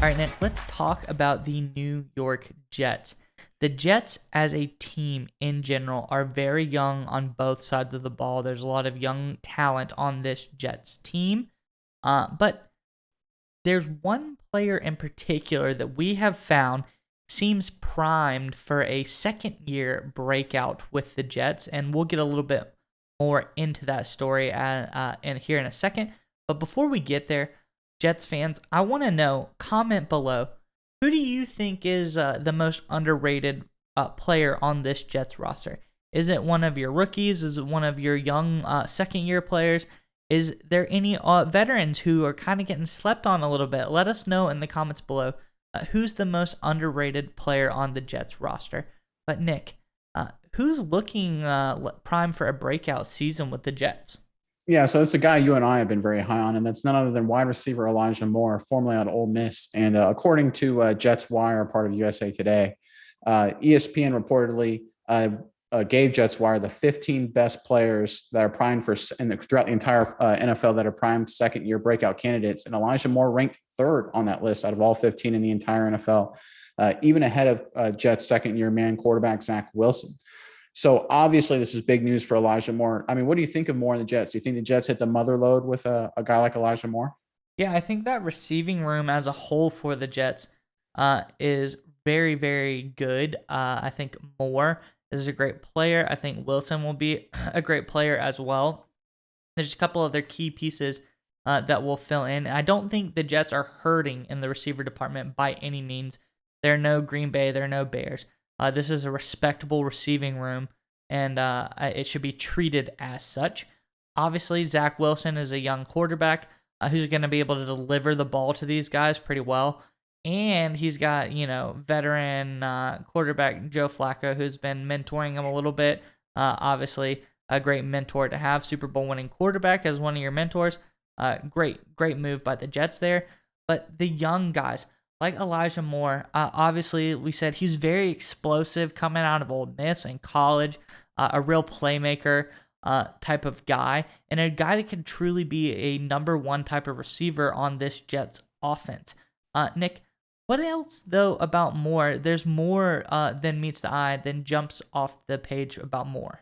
All right, Nick, let's talk about the New York Jets. The Jets, as a team in general, are very young on both sides of the ball. There's a lot of young talent on this Jets team. But there's one player in particular that we have found seems primed for a second year breakout with the Jets. And we'll get a little bit more into that story here in a second. But before we get there, Jets fans, I want to know, comment below, who do you think is the most underrated player on this Jets roster? Is it one of your rookies? Is it one of your young second-year players? Is there any veterans who are kind of getting slept on a little bit? Let us know in the comments below who's the most underrated player on the Jets roster. But Nick, who's looking prime for a breakout season with the Jets? Yeah, so it's a guy you and I have been very high on, and that's none other than wide receiver Elijah Moore, formerly out of Ole Miss. And according to Jets Wire, part of USA Today, ESPN reportedly gave Jets Wire the 15 best players that are primed throughout the entire NFL that are primed second-year breakout candidates. And Elijah Moore ranked third on that list out of all 15 in the entire NFL, even ahead of Jets second-year man quarterback Zach Wilson. So obviously this is big news for Elijah Moore. I mean, what do you think of Moore and the Jets? Do you think the Jets hit the mother load with a guy like Elijah Moore? Yeah, I think that receiving room as a whole for the Jets is very, very good. I think Moore is a great player. I think Wilson will be a great player as well. There's a couple other key pieces that will fill in. I don't think the Jets are hurting in the receiver department by any means. They're no Green Bay. They're no Bears. This is a respectable receiving room, and it should be treated as such. Obviously, Zach Wilson is a young quarterback who's going to be able to deliver the ball to these guys pretty well. And he's got, veteran quarterback Joe Flacco, who's been mentoring him a little bit. Obviously, a great mentor to have, Super Bowl winning quarterback as one of your mentors. Great move by the Jets there. But the young guys, like Elijah Moore, obviously we said he's very explosive coming out of Ole Miss in college, a real playmaker type of guy, and a guy that can truly be a number one type of receiver on this Jets offense. Nick, what else though about Moore? There's more than meets the eye, than jumps off the page about Moore.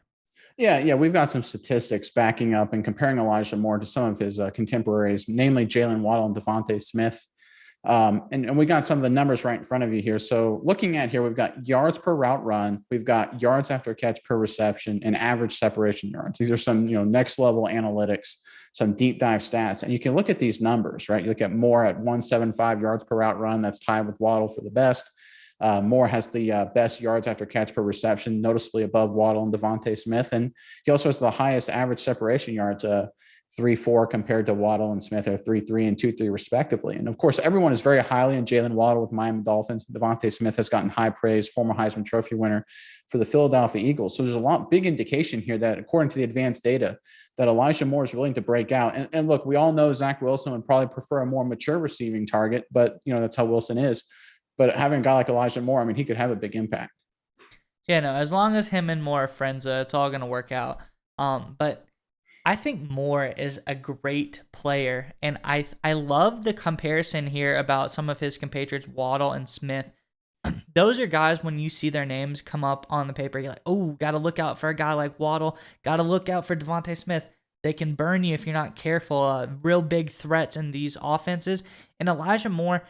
Yeah, we've got some statistics backing up and comparing Elijah Moore to some of his contemporaries, namely Jalen Waddle and Devontae Smith. And we got some of the numbers right in front of you here. So looking at here, we've got yards per route run, we've got yards after catch per reception, and average separation yards. These are some next level analytics, some deep dive stats, and you can look at these numbers, right? You look at Moore at 175 yards per route run. That's tied with Waddle for the best. Moore has the best yards after catch per reception, noticeably above Waddle and Devontae Smith, and he also has the highest average separation yards. 3-4 compared to Waddle and Smith are 3-3 and 2-3 respectively. And of course, everyone is very highly on Jalen Waddle with Miami Dolphins. Devontae Smith has gotten high praise, former Heisman Trophy winner for the Philadelphia Eagles. So there's a big indication here that according to the advanced data, that Elijah Moore is willing to break out. And look, we all know Zach Wilson would probably prefer a more mature receiving target, but that's how Wilson is. But having a guy like Elijah Moore, I mean, he could have a big impact. Yeah, no, as long as him and Moore are friends, it's all going to work out. But I think Moore is a great player, and I love the comparison here about some of his compatriots, Waddle and Smith. Those are guys, when you see their names come up on the paper, you're like, oh, got to look out for a guy like Waddle, got to look out for Devontae Smith. They can burn you if you're not careful. Real big threats in these offenses. And Elijah Moore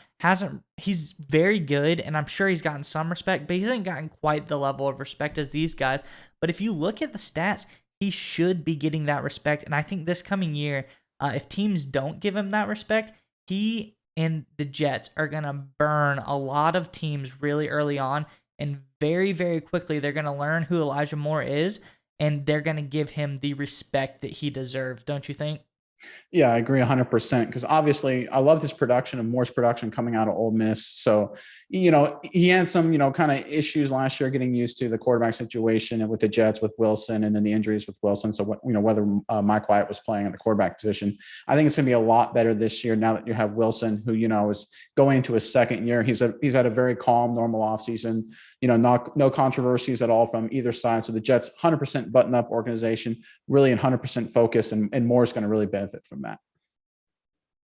he's very good, and I'm sure he's gotten some respect, but he hasn't gotten quite the level of respect as these guys. But if you look at the stats, he should be getting that respect. And I think this coming year, if teams don't give him that respect, he and the Jets are going to burn a lot of teams really early on. And very, very quickly, they're going to learn who Elijah Moore is, and they're going to give him the respect that he deserves. Don't you think? Yeah, I agree 100% because obviously I loved his production and Moore's production coming out of Ole Miss. So, he had some, kind of issues last year getting used to the quarterback situation and with the Jets with Wilson and then the injuries with Wilson. So, whether Mike White was playing at the quarterback position, I think it's going to be a lot better this year now that you have Wilson, who, is going into his second year. He's had a very calm, normal offseason, no controversies at all from either side. So the Jets 100% button up organization, really 100% focus, and Moore's going to really benefit from that.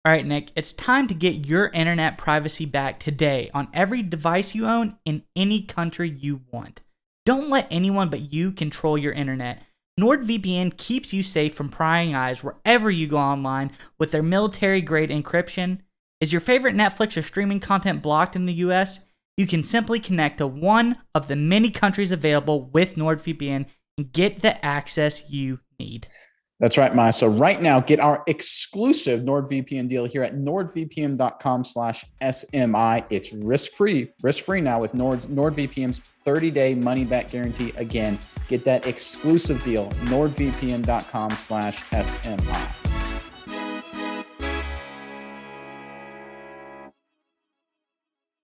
All right, Nick, it's time to get your internet privacy back today on every device you own in any country you want. Don't let anyone but you control your internet. NordVPN keeps you safe from prying eyes wherever you go online with their military-grade encryption. Is your favorite Netflix or streaming content blocked in the US? You can simply connect to one of the many countries available with NordVPN and get the access you need. That's right, Maya. So right now, get our exclusive NordVPN deal here at nordvpn.com/SMI. It's risk-free now with NordVPN's 30-day money-back guarantee. Again, get that exclusive deal, nordvpn.com/SMI.